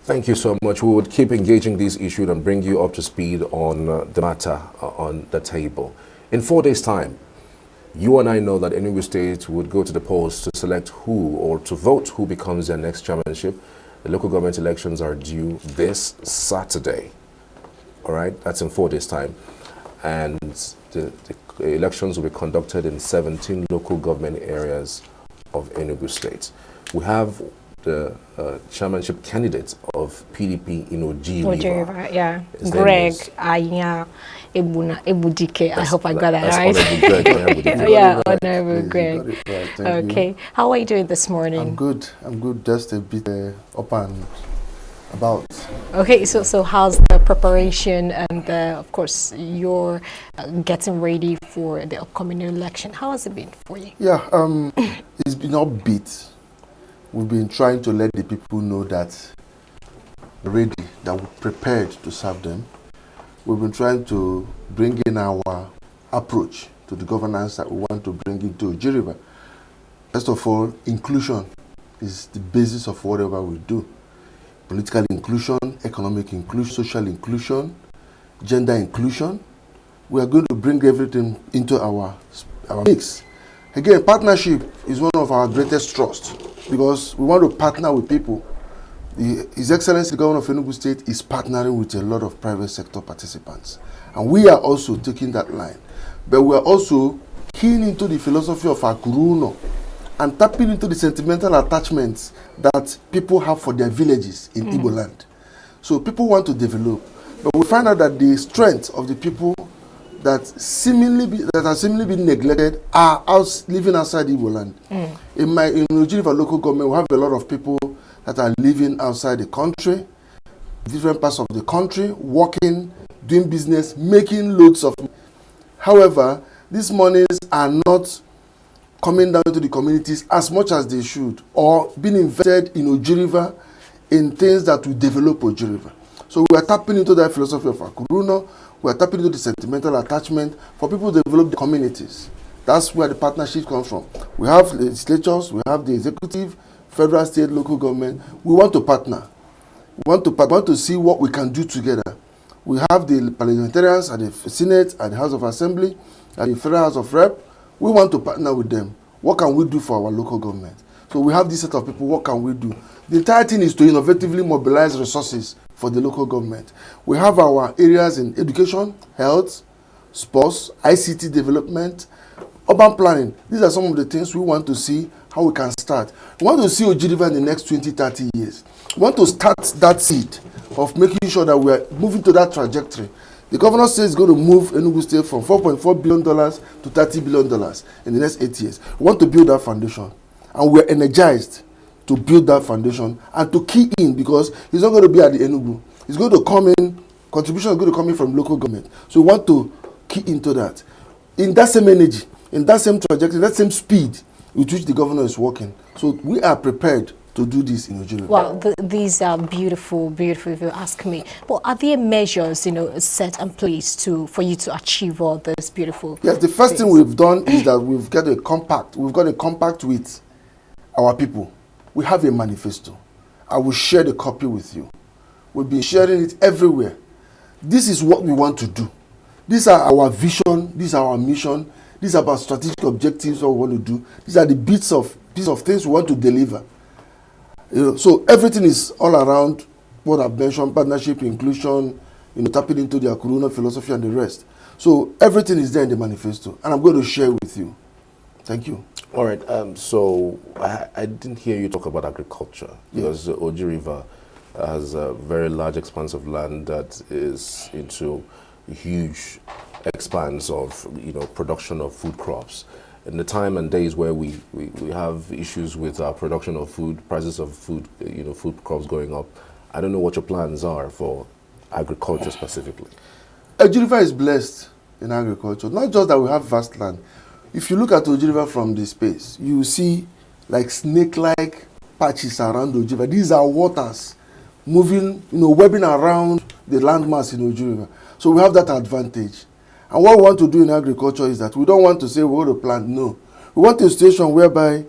Thank you so much. We would keep engaging these issues and bring you up to speed on the matter on the table. In 4 days' time, you and I know that Enugu State would go to the polls to select who or to vote who becomes their next chairmanship. The local government elections are due this Saturday. All right, that's in 4 days' time. And the elections will be conducted in 17 local government areas of Enugu State. We have the chairmanship candidate of PDP in Orji River. Yeah. Greg Aya Ebudike. I hope I got that right. Honorable Greg. Yeah, Honorable Greg. Right. Okay. How are you doing this morning? I'm good. Just a bit up and about. Okay, so how's the preparation and of course you're getting ready for the upcoming election? How has it been for you? Yeah, it's been upbeat. We've been trying to let the people know that we're ready, that we're prepared to serve them. We've been trying to bring in our approach to the governance that we want to bring into Orji River. First of all, inclusion is the basis of whatever we do. Political inclusion, economic inclusion, social inclusion, gender inclusion. We are going to bring everything into our mix. Again, partnership is one of our greatest trusts because we want to partner with people. His Excellency, the Governor of Enugu State, is partnering with a lot of private sector participants. And we are also taking that line. But we are also keen into the philosophy of Akuruno and tapping into the sentimental attachments that people have for their villages in Igbo land. So people want to develop. But we find out that the strength of the people that are seemingly being neglected are living outside Igbo land. In Orji River local government, we have a lot of people that are living outside the country, different parts of the country, working, doing business, making loads of money. However, these monies are not coming down to the communities as much as they should, or being invested in Orji River in things that will develop Orji River. So we are tapping into that philosophy of Akuruno. We are tapping into the sentimental attachment for people to develop the communities. That's where the partnership comes from. We have legislatures, we have the executive, federal, state, local government. We want to partner. We want to see what we can do together. We have the parliamentarians at the Senate, at the House of Assembly, at the Federal House of Rep. We want to partner with them. What can we do for our local government? So we have this set of people. What can we do? The entire thing is to innovatively mobilize resources for the local government. We have our areas in education, health, sports, ICT development, urban planning. These are some of the things we want to see how we can start. We want to see Orji River in the next 20, 30 years. We want to start that seed of making sure that we are moving to that trajectory. The governor says he's going to move Enugu State from $4.4 billion to $30 billion in the next 8 years. We want to build that foundation. And we're energized to build that foundation and to key in, because he's not going to be at the Enugu. He's going to come in, contribution is going to come in from local government. So we want to key into that. In that same energy, in that same trajectory, that same speed with which the governor is working. So we are prepared to do this in Orji River. Well, these are beautiful, beautiful, if you ask me. But are there measures, set in place for you to achieve all this beautiful? Yes, the first thing we've done is that we've got a compact. We've got a compact with our people. We have a manifesto. I will share the copy with you. We've been sharing it everywhere. This is what we want to do. These are our vision. These are our mission. These are our strategic objectives, what we want to do. These are the bits of things we want to deliver. So everything is all around what I've mentioned: partnership, inclusion, tapping into the Akuruno philosophy and the rest. So everything is there in the manifesto, and I'm going to share with you. Thank you. All right. So I didn't hear you talk about agriculture, because Orji River has a very large expanse of land that is into a huge expanse of production of food crops. In the time and days where we have issues with our production of food, prices of food, food crops going up, I don't know what your plans are for agriculture specifically. Orji River is blessed in agriculture. Not just that we have vast land. If you look at Orji River from the space, you will see like snake-like patches around Orji River. These are waters moving, webbing around the landmass in Orji River. So we have that advantage. And what we want to do in agriculture is that we don't want to say we're going to plant. No. We want a situation whereby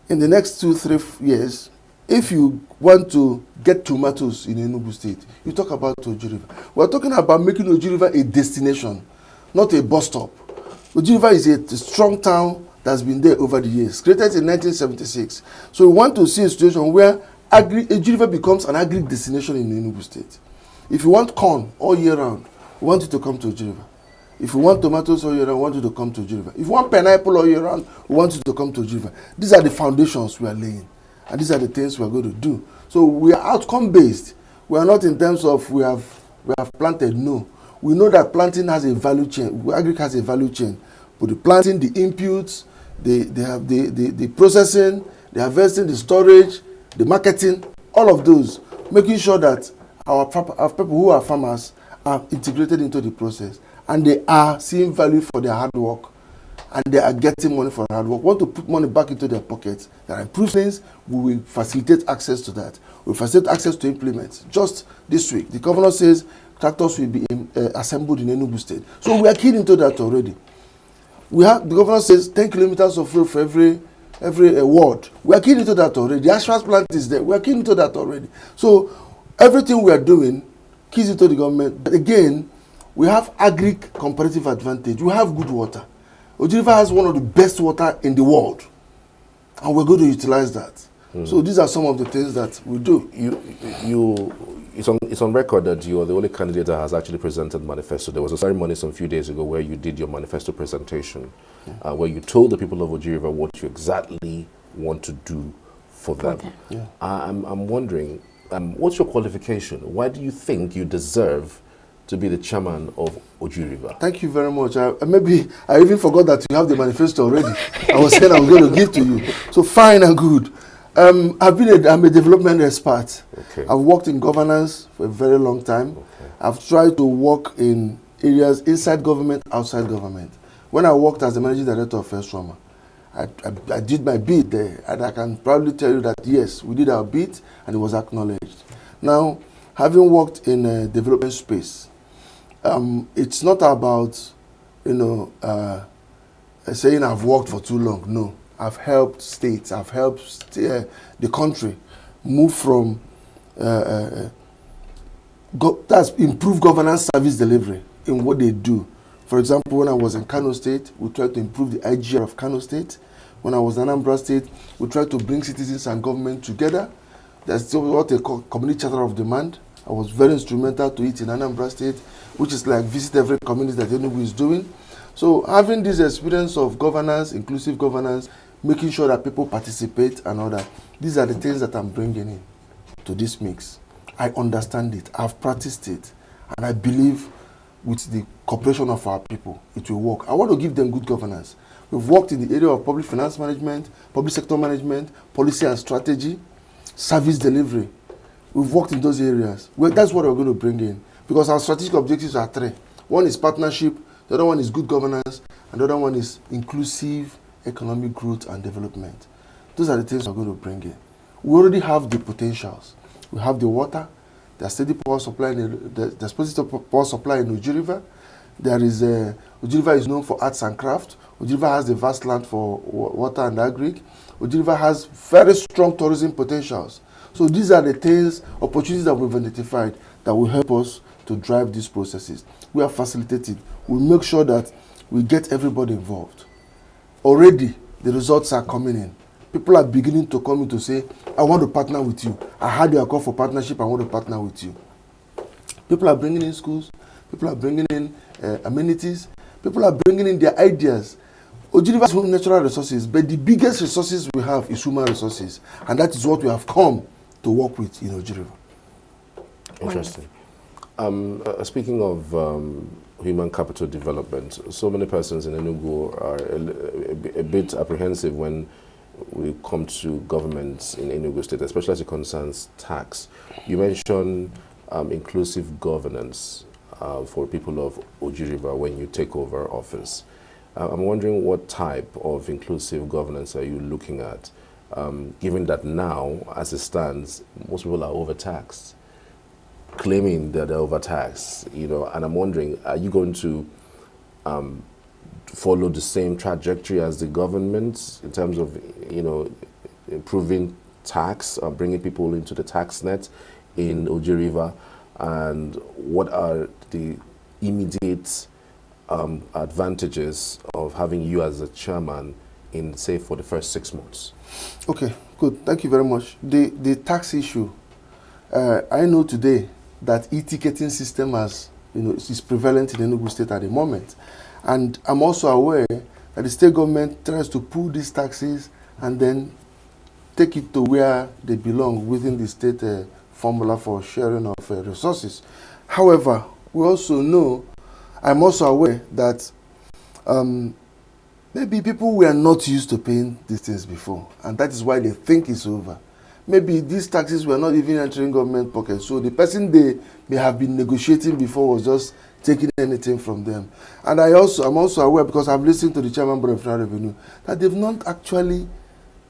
in the next 2-3 years, If you want to get tomatoes in Enugu State, you talk about Orji River. We're talking about making Orji River a destination, not a bus stop. Orji River is a strong town that's been there over the years, created in 1976. So we want to see a situation where Orji River becomes an agri destination in Enugu State. If you want corn all year round, we want you to come to Orji River. If you want tomatoes all year round, we want you to come to Orji River. If you want pineapple all year round, we want you to come to Orji River. These are the foundations we are laying. And these are the things we are going to do. So we are outcome based. We are not in terms of we have planted. No. We know that planting has a value chain. Agric has a value chain. But the planting, the inputs, they have the processing, the harvesting, the storage, the marketing, all of those, making sure that our people who are farmers are integrated into the process and they are seeing value for their hard work and they are getting money for hard work. Want to put money back into their pockets. There are improved things. We will facilitate access to that. We will facilitate access to implements. Just this week, the governor says tractors will be assembled in Enugu State. So we are keen into that already. The governor says 10 kilometers of road for every ward. We are keen into that already. The asphalt plant is there. We are keen into that already. So everything we are doing keys into the government. But again, we have agric comparative advantage. We have good water. Orji River has one of the best water in the world, and we're going to utilize that. So these are some of the things that we do. It's on record that you are the only candidate that has actually presented manifesto. There was a ceremony some few days ago where you did your manifesto presentation, where you told the people of Orji River what you exactly want to do for them. Okay. Yeah. I'm wondering, what's your qualification? Why do you think you deserve to be the chairman of Orji River? Thank you very much. Maybe I even forgot that you have the manifesto already. I was saying I was going to give to you. So fine and good. I'm a development expert. Okay. I've worked in governance for a very long time. Okay. I've tried to work in areas inside government, outside government. When I worked as the managing director of First Roma, I did my bit there, and I can proudly tell you that yes, we did our bit, and it was acknowledged. Now, having worked in a development space, it's not about, saying I've worked for too long. No, I've helped states, I've helped the country move from that's improved governance service delivery in what they do. For example, when I was in Kano State, we tried to improve the IGR of Kano State. When I was in Anambra State, we tried to bring citizens and government together. That's what they call community charter of demand. I was very instrumental to it in Anambra State, which is like visit every community that Enugu is doing. So having this experience of governance, inclusive governance, making sure that people participate and all that, these are the things that I'm bringing in to this mix. I understand it, I've practiced it, and I believe with the cooperation of our people, it will work. I want to give them good governance. We've worked in the area of public finance management, public sector management, policy and strategy, service delivery. We've worked in those areas. Well, that's what we're going to bring in, because our strategic objectives are three. One is partnership, the other one is good governance, and the other one is inclusive economic growth and development. Those are the things we're going to bring in. We already have the potentials. We have the water, the steady power supply, there's positive power supply in Orji River. There is Orji River is known for arts and craft. Orji River has the vast land for water and agri. Orji River has very strong tourism potentials. So these are the things, opportunities that we've identified that will help us to drive these processes. We are facilitated. We make sure that we get everybody involved. Already, the results are coming in. People are beginning to come in to say, I want to partner with you. I heard your call for partnership, I want to partner with you. People are bringing in schools. People are bringing in amenities. People are bringing in their ideas. Orji River has natural resources, but the biggest resources we have is human resources. And that is what we have come to work with in Orji River. Interesting. Speaking of human capital development, so many persons in Enugu are a bit apprehensive when we come to governments in Enugu State, especially as it concerns tax. You mentioned inclusive governance for people of Orji River when you take over office. I'm wondering what type of inclusive governance are you looking at, given that now, as it stands, most people are overtaxed, claiming that they're overtaxed, and I'm wondering, are you going to follow the same trajectory as the government in terms of, improving tax, bringing people into the tax net in Orji River, and what are the immediate advantages of having you as a chairman in, say, for the first 6 months? Okay, good. Thank you very much. The tax issue, I know today that e-ticketing system is prevalent in Enugu State at the moment. And I'm also aware that the state government tries to pull these taxes and then take it to where they belong within the state formula for sharing of resources. However, we also know, I'm also aware that maybe people were not used to paying these things before, and that is why they think it's over. Maybe these taxes were not even entering government pockets, so the person they may have been negotiating before was just taking anything from them. And I'm also aware, because I've listened to the chairman board of Federal Revenue, that they've not actually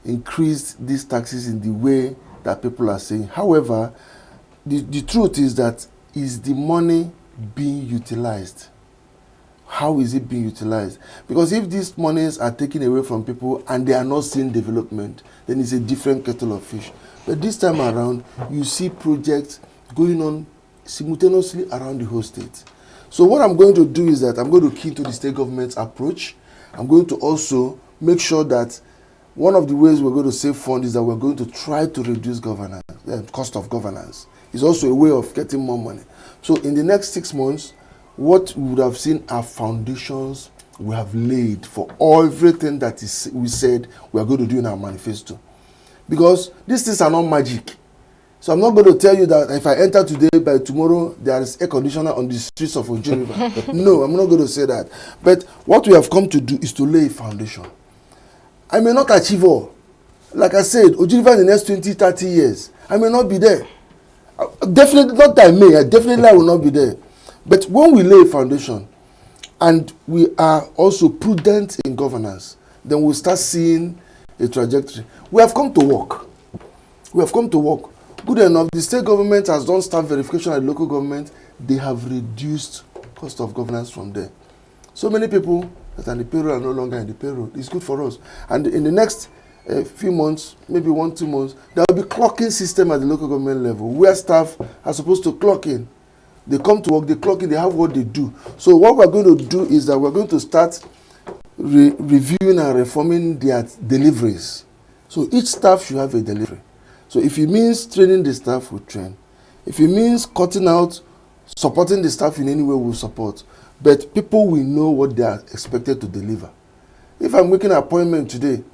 increased these taxes in the way that people are saying. However, the truth is that, is the money being utilized? How is it being utilized? Because if these monies are taken away from people and they are not seeing development, then it's a different kettle of fish. But this time around, you see projects going on simultaneously around the whole state. So what I'm going to do is that I'm going to key to the state government's approach. I'm going to also make sure that one of the ways we're going to save funds is that we're going to try to reduce governance, cost of governance. It's also a way of getting more money. So in the next 6 months, what we would have seen are foundations we have laid for everything that we said we are going to do in our manifesto. Because these things are not magic. So I'm not going to tell you that if I enter today, by tomorrow, there is air conditioner on the streets of Orji River. No, I'm not going to say that. But what we have come to do is to lay a foundation. I may not achieve all. Like I said, Orji River in the next 20, 30 years, I may not be there. Definitely, not that I may, definitely I will not be there. But when we lay a foundation and we are also prudent in governance, then we'll start seeing a trajectory. We have come to work. We have come to work. Good enough, the state government has done staff verification at the local government. They have reduced cost of governance from there. So many people that are in the payroll are no longer in the payroll. It's good for us. And in the next few months, maybe 1, 2 months, there will be clocking system at the local government level where staff are supposed to clock in. They come to work, they clock in, they have what they do. So what we're going to do is that we're going to start reviewing and reforming their deliveries. So each staff should have a delivery. So if it means training the staff, we'll train. If it means cutting out, supporting the staff in any way, we'll support. But people will know what they are expected to deliver. If I'm making an appointment today,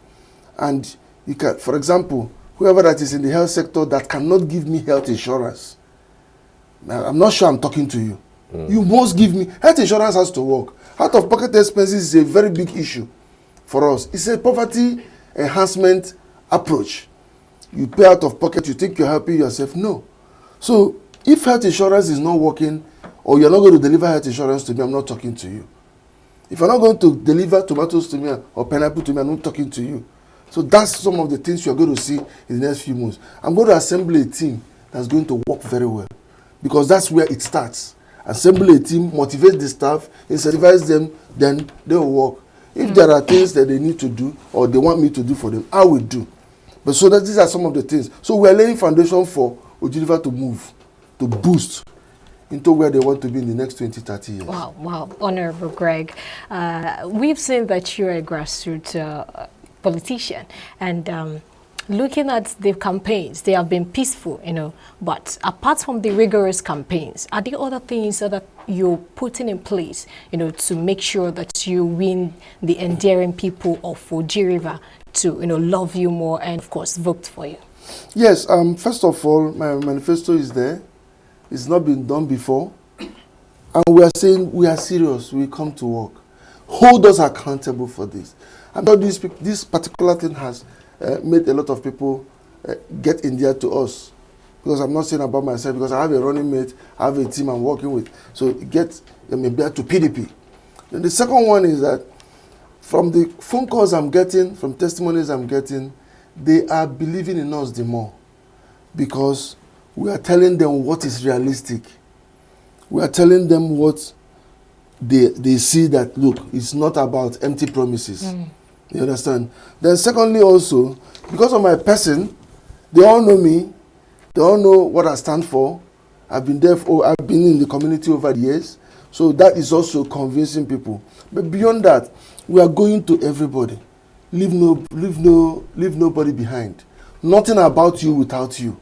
and you can, for example, whoever that is in the health sector that cannot give me health insurance, I'm not sure I'm talking to you. You must give me, health insurance has to work. Out-of-pocket expenses is a very big issue for us. It's a poverty enhancement approach. You pay out of pocket, you think you're helping yourself. No. So if health insurance is not working, or you're not going to deliver health insurance to me, I'm not talking to you. If you're not going to deliver tomatoes to me or pineapple to me, I'm not talking to you. So that's some of the things you're going to see in the next few months. I'm going to assemble a team that's going to work very well, because that's where it starts. Assemble a team, motivate the staff, incentivize them, then they will work. If there are things that they need to do or they want me to do for them, I will do. But so that these are some of the things. So we are laying foundation for Orji River to move, to boost into where they want to be in the next 20, 30 years. Wow, wow. Honorable Greg, we've seen that you're a grassroots politician, and looking at the campaigns, they have been peaceful, but apart from the rigorous campaigns, are there other things that you're putting in place, to make sure that you win the endearing people of Orji River to, love you more and, of course, vote for you? Yes, first of all, my manifesto is there. It's not been done before. And we are saying we are serious. We come to work. Hold us accountable for this. I know this particular thing has made a lot of people get in there to us. Because I'm not saying about myself, because I have a running mate, I have a team I'm working with. So it gets them to PDP. Then the second one is that from the phone calls I'm getting, from testimonies I'm getting, they are believing in us the more. Because we are telling them what is realistic. We are telling them what they see that, look, it's not about empty promises. You understand? Then secondly also, because of my person, They all know me. They all know what I stand for. I've been in the community over the years. So that is also convincing people. But beyond that, we are going to everybody. Leave nobody behind. Nothing about you without you.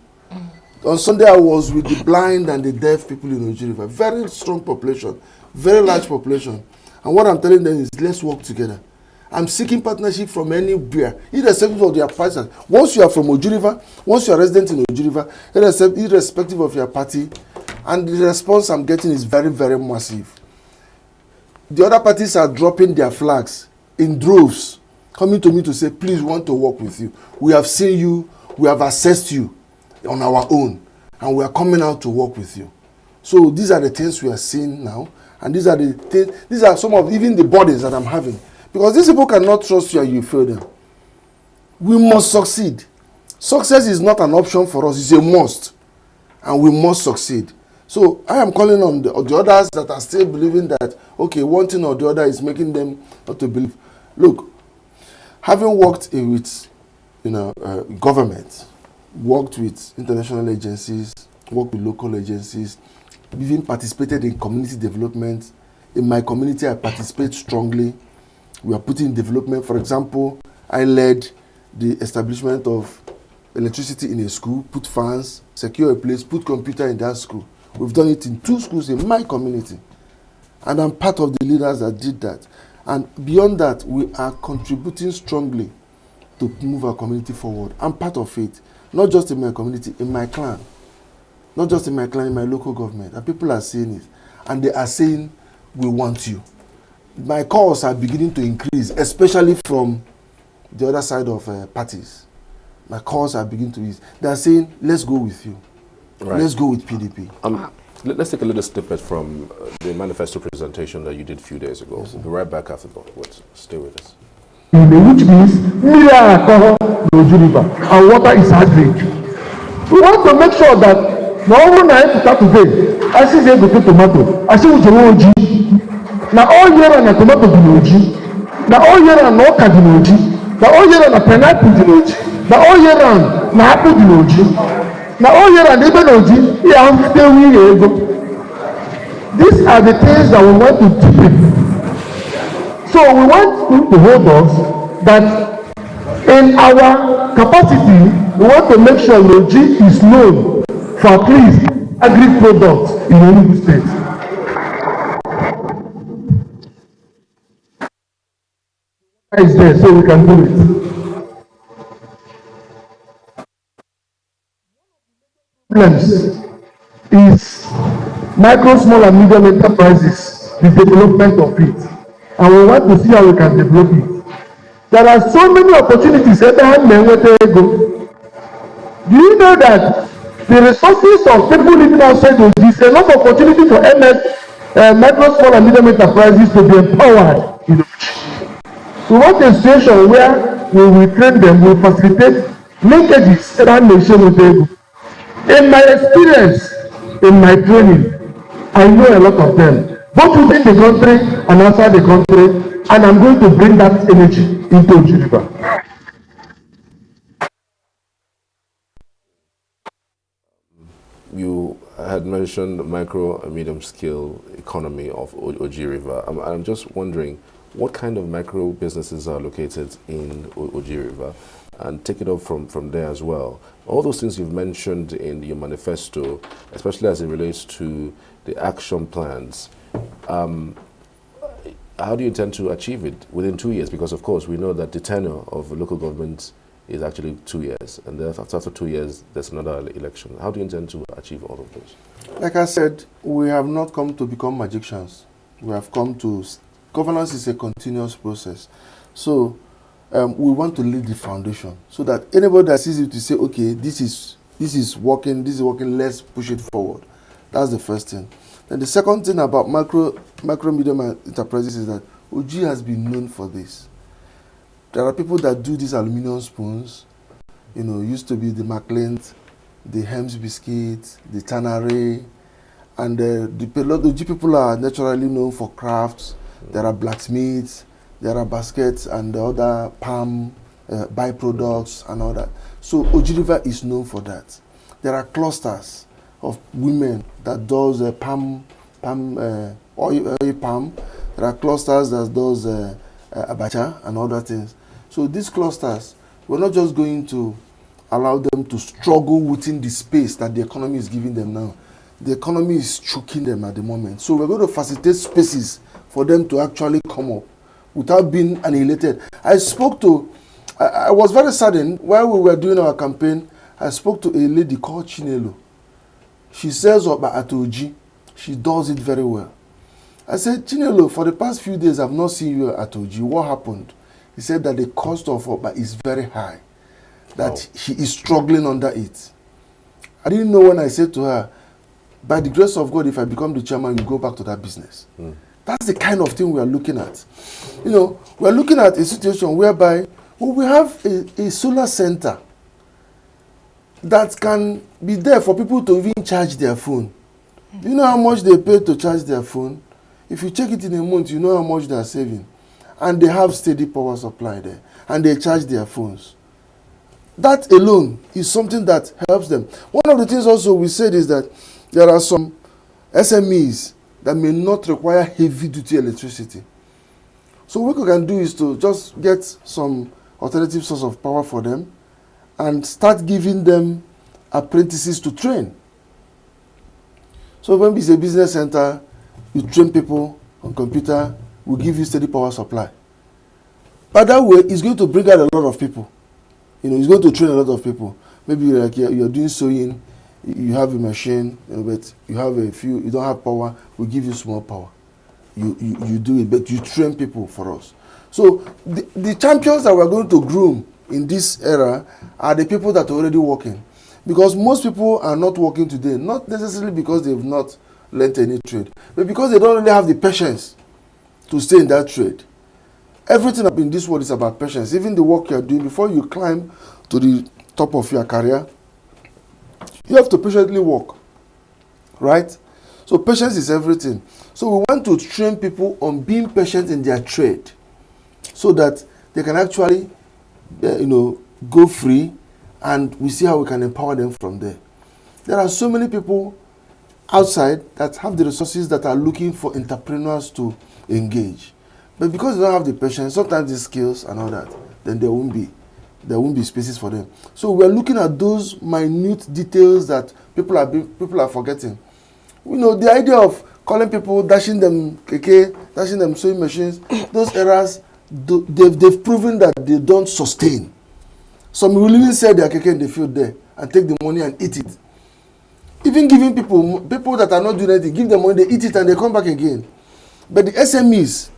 On Sunday, I was with the blind and the deaf people in Orji River. Very strong population, very large population. And what I'm telling them is, let's work together. I'm seeking partnership from anywhere, irrespective of their party. Once you are from Orji River, once you are resident in Orji River, irrespective of your party, and the response I'm getting is very, very massive. The other parties are dropping their flags in droves, coming to me to say, please, we want to work with you. We have seen you, we have assessed you on our own, and we are coming out to work with you. So these are the things we are seeing now, and these are some of even the burdens that I'm having. Because these people cannot trust you and you fail them. We must succeed. Success is not an option for us, it's a must. And we must succeed. So I am calling on the others that are still believing that, okay, one thing or the other is making them not to believe. Look, having worked with government, worked with international agencies, worked with local agencies, even participated in community development. In my community, I participate strongly. We are putting in development. For example, I led the establishment of electricity in a school, put fans, secure a place, put computer in that school. We've done it in 2 schools in my community. And I'm part of the leaders that did that. And beyond that, we are contributing strongly to move our community forward. I'm part of it, not just in my community, in my clan. Not just in my clan, in my local government. And people are saying it. And they are saying, we want you. My calls are beginning to increase, especially from the other side of parties. My calls are beginning to increase. They are saying, let's go with you. Right. Let's go with PDP. Let's take a little snippet from the manifesto presentation that you did a few days ago. Yes, we'll be right back after the words. Stay with us. Which means our water is hydrated. We want to make sure that no one I start today. I see they go to tomato. I see which Orji. Now all year on a tomato Orji. Now all year on no Orji. Now all year on a pineapple Orji. Now all year on na apple Orji. Now all year on even Orji. Yeah, stay with you. These are the things that we want to deepen. So we want you to hold us that in our capacity, we want to make sure Orji is known for at least agri products in Enugu State. Is there so we can do it. Problems is micro, small and medium enterprises, the development of it. And we want to see how we can develop it. There are so many opportunities. Do you know that the resources of people living outside of this, a lot of opportunity for micro, small and medium enterprises to be empowered? We want a situation where we will train them, we will facilitate linkages around nation with them. In my experience, in my training, I know a lot of them, both within the country and outside the country, and I'm going to bring that energy into Orji River. You had mentioned the micro and medium scale economy of Orji River. I'm just wondering, what kind of micro businesses are located in Orji River? And take it up from there as well. All those things you've mentioned in your manifesto, especially as it relates to the action plans, how do you intend to achieve it within 2 years? Because of course we know that the tenure of local government is actually 2 years, and then after 2 years there's another election. How do you intend to achieve all of those? Like I said, we have not come to become magicians. We have come to... Governance is a continuous process. So we want to lay the foundation so that anybody that sees it to say, okay, this is working, let's push it forward. That's the first thing. And the second thing about micro medium enterprises is that Orji has been known for this. There are people that do these aluminum spoons, used to be the McLean, the Hems biscuits, the Tannery, and the Orji people are naturally known for crafts. There are blacksmiths, there are baskets and the other palm byproducts and all that. So Orji River is known for that. There are clusters of women that does oil palm. There are clusters that does abacha and other things. So these clusters, we're not just going to allow them to struggle within the space that the economy is giving them now. The economy is choking them at the moment. So we're going to facilitate spaces for them to actually come up without being annihilated. I was very saddened while we were doing our campaign. I spoke to a lady called Chinelo. She sells up at Orji. She does it very well. I said, Chinelo, for the past few days, I've not seen you at Orji. What happened? He said that the cost of Oba is very high, that she is struggling under it. I didn't know when I said to her, by the grace of God, if I become the chairman, you go back to that business. That's the kind of thing we are looking at. You know, we are looking at a situation whereby we have a solar center that can be there for people to even charge their phone. You know how much they pay to charge their phone? If you check it in a month, you know how much they are saving. And they have steady power supply there. And they charge their phones. That alone is something that helps them. One of the things also we said is that there are some SMEs that may not require heavy-duty electricity. So what we can do is to just get some alternative source of power for them and start giving them apprentices to train. So when it's a business center, you train people on computer, we give you steady power supply. But that way, it's going to bring out a lot of people. You know, it's going to train a lot of people. Maybe like you're doing sewing, you have a machine, you know, but you have a few, you don't have power, we give you small power. You do it, but you train people for us. So the champions that we're going to groom in this era are the people that are already working. Because most people are not working today, not necessarily because they've not learnt any trade, but because they don't really have the patience to stay in that trade. Everything in this world is about patience. Even the work you are doing, before you climb to the top of your career, you have to patiently work, right? So patience is everything. So we want to train people on being patient in their trade so that they can actually, go free, and we see how we can empower them from there. There are so many people outside that have the resources that are looking for entrepreneurs to engage. But because they don't have the patience, sometimes the skills and all that, then there won't be spaces for them. So we're looking at those minute details that people are forgetting. You know, the idea of calling people, dashing them keke, dashing them sewing machines, those errors, they've proven that they don't sustain. Some will even sell their keke in the field there and take the money and eat it. Even giving people that are not doing anything, give them money, they eat it and they come back again. But the SMEs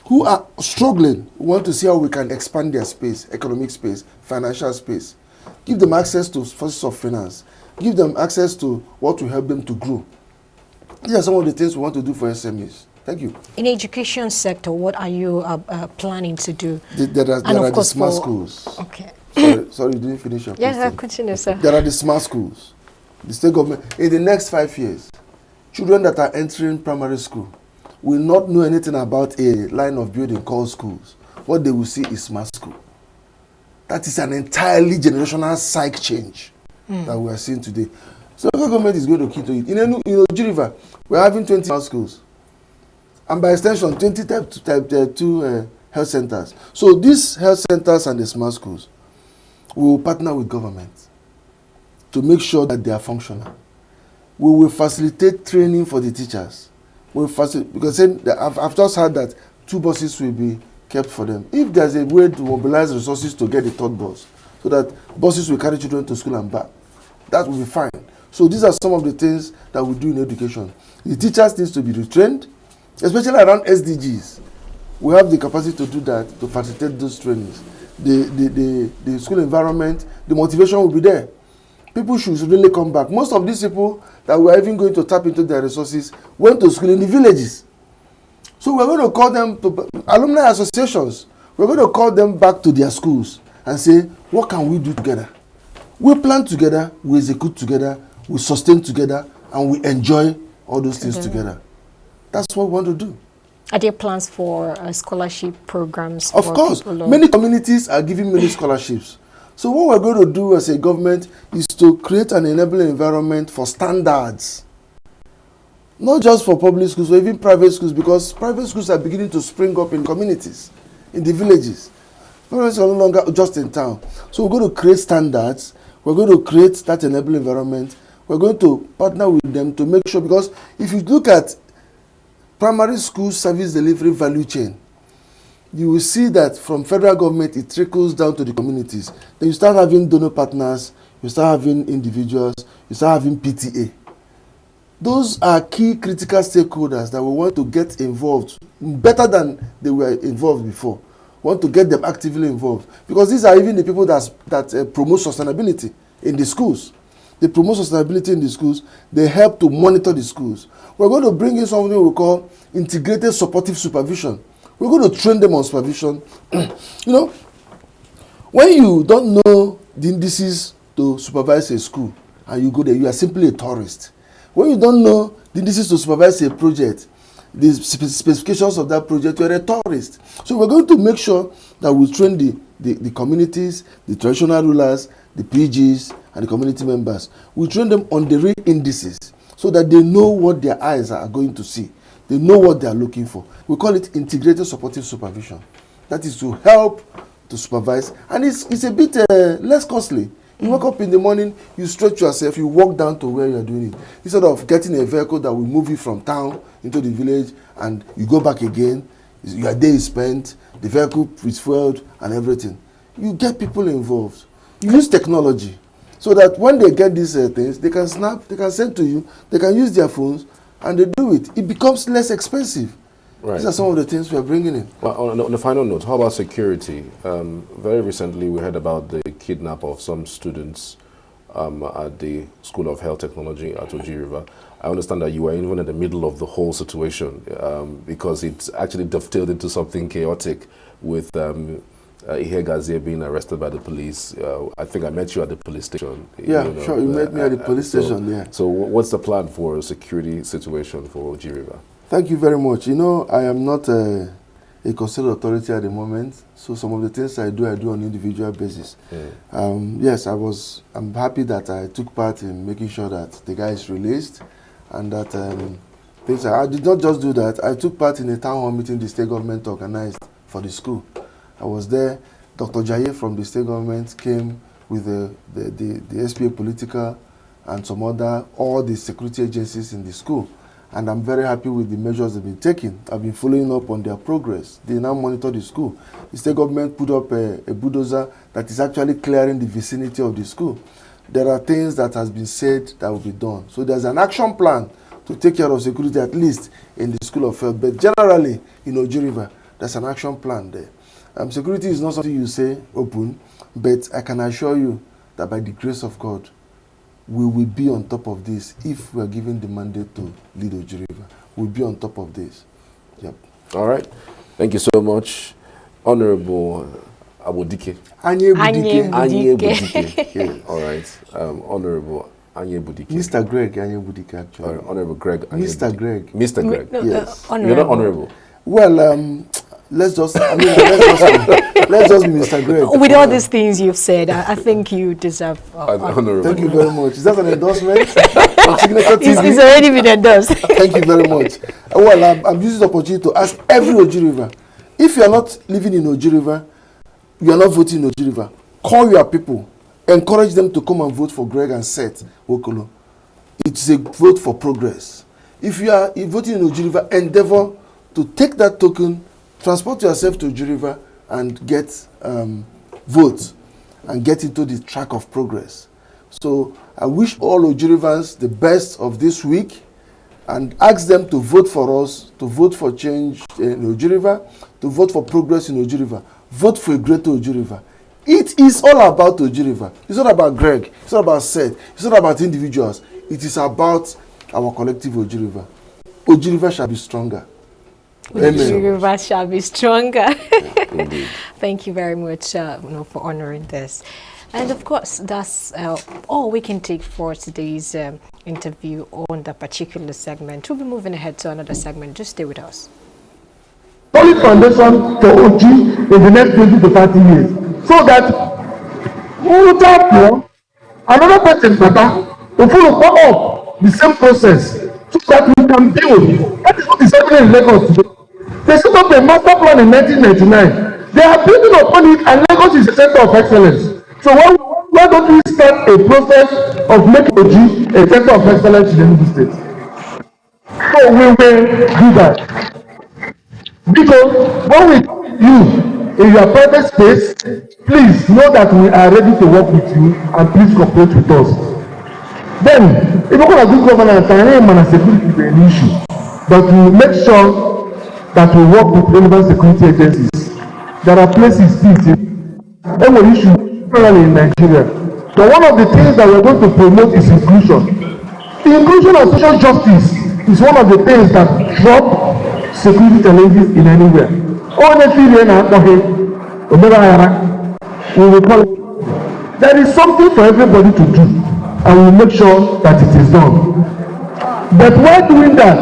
who are struggling want to see how we can expand their space, economic space, financial space. Give them access to sources of finance. Give them access to what will help them to grow. These are some of the things we want to do for SMEs. Thank you. In education sector, what are you planning to do? There are the smart schools. Okay. Sorry, you didn't finish your question. Yes, continue, sir. There are the smart schools. The state government, in the next 5 years, children that are entering primary school will not know anything about a line of building called schools. What they will see is smart school. That is an entirely generational psych change that we are seeing today. So the government is going to key to it. In Orji River, we're having 20 smart schools. And by extension, 20 type 2 health centers. So these health centers and the smart schools will partner with government to make sure that they are functional. We will facilitate training for the teachers. Because I've just heard that 2 buses will be kept for them. If there's a way to mobilize resources to get the 3rd bus, so that buses will carry children to school and back, that will be fine. So these are some of the things that we do in education. The teachers need to be retrained, especially around SDGs. We have the capacity to do that, to facilitate those trainings. The school environment, the motivation will be there. People should really come back. Most of these people that we are even going to tap into their resources went to school in the villages. So we're going to call them to alumni associations. We're going to call them back to their schools and say, what can we do together? We plan together, we execute together, we sustain together, and we enjoy all those things together. That's what we want to do. Are there plans for scholarship programs? Of for course, people of- many communities are giving many scholarships. So what we're going to do as a government is to create an enabling environment for standards. Not just for public schools, or even private schools, because private schools are beginning to spring up in communities, in the villages. Private schools are no longer just in town. So we're going to create standards. We're going to create that enabling environment. We're going to partner with them to make sure, because if you look at primary school service delivery value chain, you will see that from federal government, it trickles down to the communities. Then you start having donor partners, you start having individuals, you start having PTA. Those are key critical stakeholders that we want to get involved better than they were involved before. We want to get them actively involved, because these are even the people that promote sustainability in the schools. They promote sustainability in the schools. They help to monitor the schools. We're going to bring in something we call integrated supportive supervision. We're going to train them on supervision. You know, when you don't know the indices to supervise a school and you go there, you are simply a tourist. When you don't know the indices to supervise a project, the specifications of that project, you're a tourist. So we're going to make sure that we train the communities, the traditional rulers, the PGs, and the community members. We train them on the real indices so that they know what their eyes are going to see. They know what they are looking for. We call it integrated supportive supervision. That is to help to supervise, and it's a bit less costly. You wake up in the morning, you stretch yourself, you walk down to where you are doing it. Instead of getting a vehicle that will move you from town into the village and you go back again, your day is spent, the vehicle is fueled and everything. You get people involved. You use technology so that when they get these things, they can snap, they can send to you, they can use their phones, and they do it. It becomes less expensive. Right. These are some of the things we are bringing in. Well, on a final note, how about security? Very recently, we heard about the kidnap of some students at the School of Health Technology at Orji River. I understand that you were even in the middle of the whole situation because it's actually dovetailed into something chaotic with Ihe Gazier being arrested by the police. I think I met you at the police station. Yeah, sure, you met me at the police station, yeah. So what's the plan for a security situation for Orji River? Thank you very much. You know, I am not a constituted authority at the moment, so some of the things I do on an individual basis. Yes, I'm happy that I took part in making sure that the guy is released, and that I did not just do that. I took part in a town hall meeting the state government organized for the school. I was there. Dr. Jaye from the state government came with the SPA political and some other, all the security agencies in the school. And I'm very happy with the measures they've been taking. I've been following up on their progress. They now monitor the school. The state government put up a bulldozer that is actually clearing the vicinity of the school. There are things that has been said that will be done. So there's an action plan to take care of security, at least in the School of Health. But generally, in Orji River, there's an action plan there. Security is not something you say open, but I can assure you that by the grace of God, we will be on top of this if we are given the mandate to lead Orji River. We'll be on top of this. Yep. All right. Thank you so much, Honorable Abodike. Anye Budike. Anye Budike. Yeah. All right. Honorable Anye Budike. Mr. Greg Anye Budike, actually. Honorable Greg Anye Mr. Budike. Greg. Mr. Greg. No, yes. You're not honorable. Well, let's just be Mr. Greg. With all these things you've said, I think you deserve honorable. Thank you very much. Is that an endorsement? On Signature TV? It's already been endorsed. Thank you very much. Well, I'm using the opportunity to ask every Orji River, if you are not living in Orji River, you are not voting in Orji River, call your people, encourage them to come and vote for Greg and Seth Wokolo. It's a vote for progress. If you are voting in Orji River, endeavor to take that token, transport yourself to Orji River and get votes and get into the track of progress. So I wish all Orji Rivers the best of this week and ask them to vote for us, to vote for change in Orji River, to vote for progress in Orji River, vote for a greater Orji River. It is all about Orji River. It's not about Greg. It's not about Seth. It's not about individuals. It is about our collective Orji River. Orji River shall be stronger. Orji River shall be stronger. Indeed. Thank you very much for honoring this. And of course, that's all we can take for today's interview on the particular segment. We'll be moving ahead to another segment. Just stay with us. solid foundation for Orji in the next 20 to 30 years. So that another person will follow up the same process so that we can build. That is what is happening in Lagos today. They set up a master plan in 1999. They are building upon it, and Lagos is a center of excellence. So why don't we start a process of making Orji a center of excellence in the Enugu State? So we will do that. Because when we you in your private space, please know that we are ready to work with you and please cooperate with us. Then, if you're going to do governance, and security is an issue, but we make sure that we work with relevant security agencies. There are places still every issue in Nigeria. So one of the things that we're going to promote is inclusion. The inclusion of social justice is one of the things that drop security challenges in anywhere. We will call it. There is something for everybody to do, and we'll make sure that it is done. But while doing that,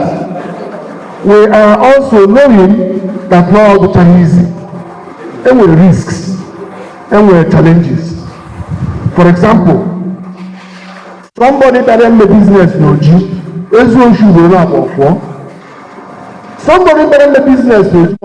we are also knowing that not all the time is easy. There were risks, there were challenges. For example, somebody that had a business in Orji, somebody that had a business in Orji,